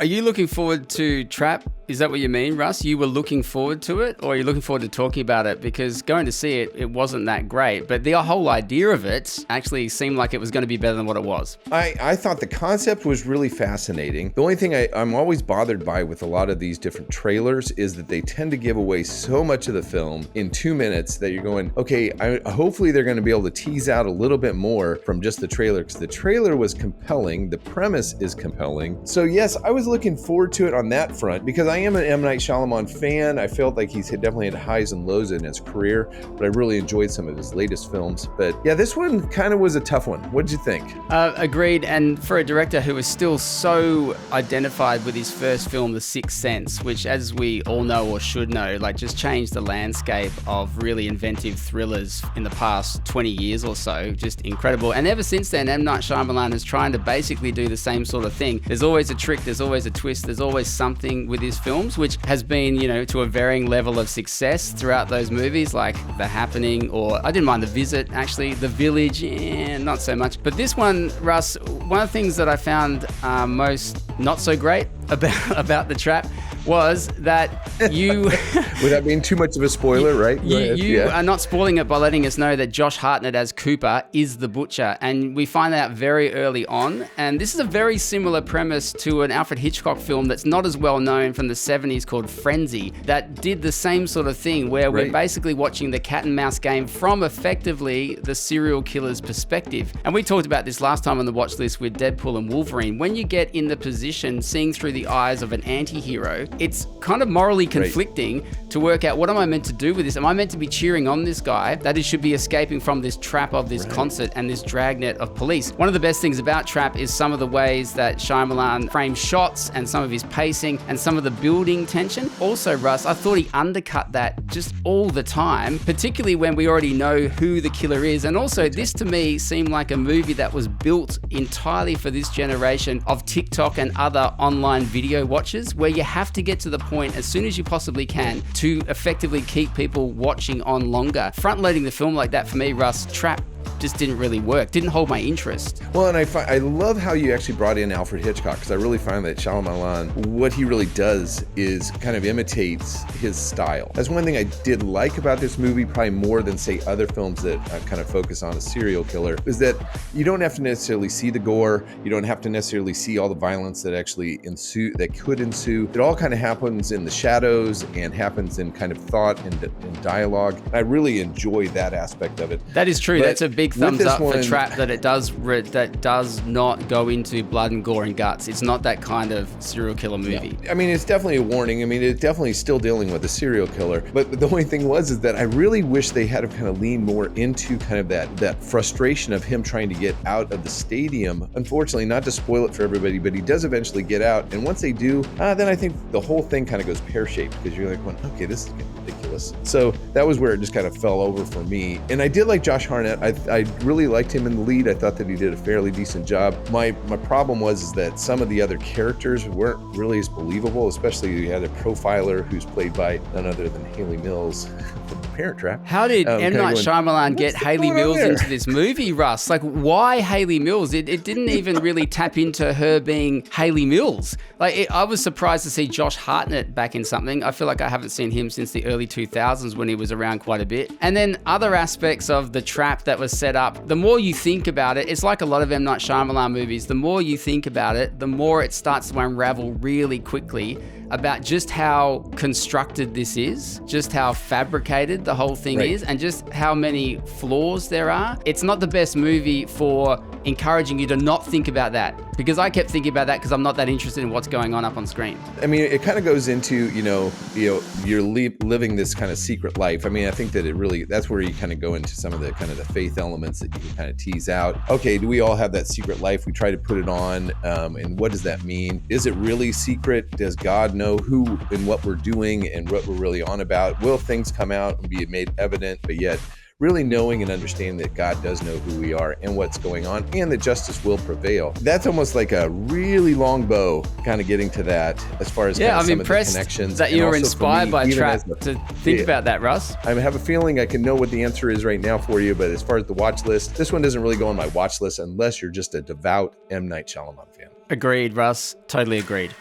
Are you looking forward to Trap? Is that what you mean, Russ? You were looking forward to it, or are you looking forward to talking about it? Because going to see it, it wasn't that great. But the whole idea of it actually seemed like it was going to be better than what it was. I thought the concept was really fascinating. The only thing I'm always bothered by with a lot of these different trailers is that they tend to give away so much of the film in 2 minutes that you're going, okay, hopefully they're going to be able to tease out a little bit more from just the trailer, because the trailer was compelling. The premise is compelling. So yes, I was looking forward to it on that front because I am an M. Night Shyamalan fan. I felt like he's definitely had highs and lows in his career, but I really enjoyed some of his latest films. But yeah, this one kind of was a tough one. What did you think? Agreed. And for a director who is still so identified with his first film, The Sixth Sense, which, as we all know or should know, like just changed the landscape of really inventive thrillers in the past 20 years or so. Just incredible. And ever since then, M. Night Shyamalan is trying to basically do the same sort of thing. There's always a trick, there's always a twist, there's always something with his films, which has been, to a varying level of success throughout those movies, like The Happening, or I didn't mind The Visit, actually. The Village, not so much. But this one, Russ, one of the things that I found most not so great about The Trap was that you... Without being too much of a spoiler, right? You are not spoiling it by letting us know that Josh Hartnett as Cooper is the butcher. And we find out very early on. And this is a very similar premise to an Alfred Hitchcock film that's not as well known from the 70s called Frenzy, that did the same sort of thing, where we're basically watching the cat and mouse game from effectively the serial killer's perspective. And we talked about this last time on the watch list with Deadpool and Wolverine. When you get in the position, seeing through the eyes of an anti-hero, it's kind of morally conflicting to work out, what am I meant to do with this? Am I meant to be cheering on this guy that he should be escaping from this trap of this concert and this dragnet of police? One of the best things about Trap is some of the ways that Shyamalan frames shots and some of his pacing and some of the building tension. Also, Russ, I thought he undercut that just all the time, particularly when we already know who the killer is. And also, this to me seemed like a movie that was built entirely for this generation of TikTok and other online video watchers, where you have to get to the point as soon as you possibly can to effectively keep people watching on longer. Front-loading the film like that, for me, Russ, Trap just didn't really work, didn't hold my interest. Well, and I love how you actually brought in Alfred Hitchcock, because I really find that Shyamalan, what he really does is kind of imitates his style. That's one thing I did like about this movie, probably more than, say, other films that kind of focus on a serial killer, is that you don't have to necessarily see the gore, you don't have to necessarily see all the violence that actually that could ensue. It all kind of happens in the shadows and happens in kind of thought and dialogue. I really enjoy that aspect of it. That is true. But that's a big thumbs up for Trap, that it does not go into blood and gore and guts. It's not that kind of serial killer movie. Yeah. I mean, it's definitely a warning. I mean, it's definitely still dealing with a serial killer. But the only thing is that I really wish they had to kind of lean more into kind of that frustration of him trying to get out of the stadium. Unfortunately, not to spoil it for everybody, but he does eventually get out. And once they do, then I think the whole thing kind of goes pear-shaped, because you're like, well, okay, this is getting ridiculous. So that was where it just kind of fell over for me. And I did like Josh Hartnett. I really liked him in the lead. I thought that he did a fairly decent job. My problem was that some of the other characters weren't really as believable, especially you had a profiler who's played by none other than Hayley Mills from The Parent Trap. How did M. Night Shyamalan get Hayley Mills into this movie, Russ? Like, why Hayley Mills? It didn't even really tap into her being Hayley Mills. I was surprised to see Josh Hartnett back in something. I feel like I haven't seen him since the early 2000s, when he was around quite a bit. And then other aspects of the trap that was set up, the more you think about it, it's like a lot of M. Night Shyamalan movies, the more you think about it, the more it starts to unravel really quickly about just how constructed this is, just how fabricated the whole thing is, and just how many flaws there are. It's not the best movie for encouraging you to not think about that, because I kept thinking about that because I'm not that interested in what's going on up on screen. I mean, it kind of goes into, you're living this kind of secret life. I mean, I think that that's where you kind of go into some of the kind of the faith elements that you can kind of tease out. Okay, do we all have that secret life? We try to put it on, and what does that mean? Is it really secret? Does God know who and what we're doing and what we're really on about? Will things come out and be made evident, but yet really knowing and understanding that God does know who we are and what's going on, and that justice will prevail. That's almost like a really long bow, kind of getting to that as far as I'm some impressed of the connections. that you were inspired by Trap to think about that, Russ. I have a feeling I can know what the answer is right now for you, but as far as the watch list, this one doesn't really go on my watch list unless you're just a devout M. Night Shyamalan fan. Agreed, Russ. Totally agreed.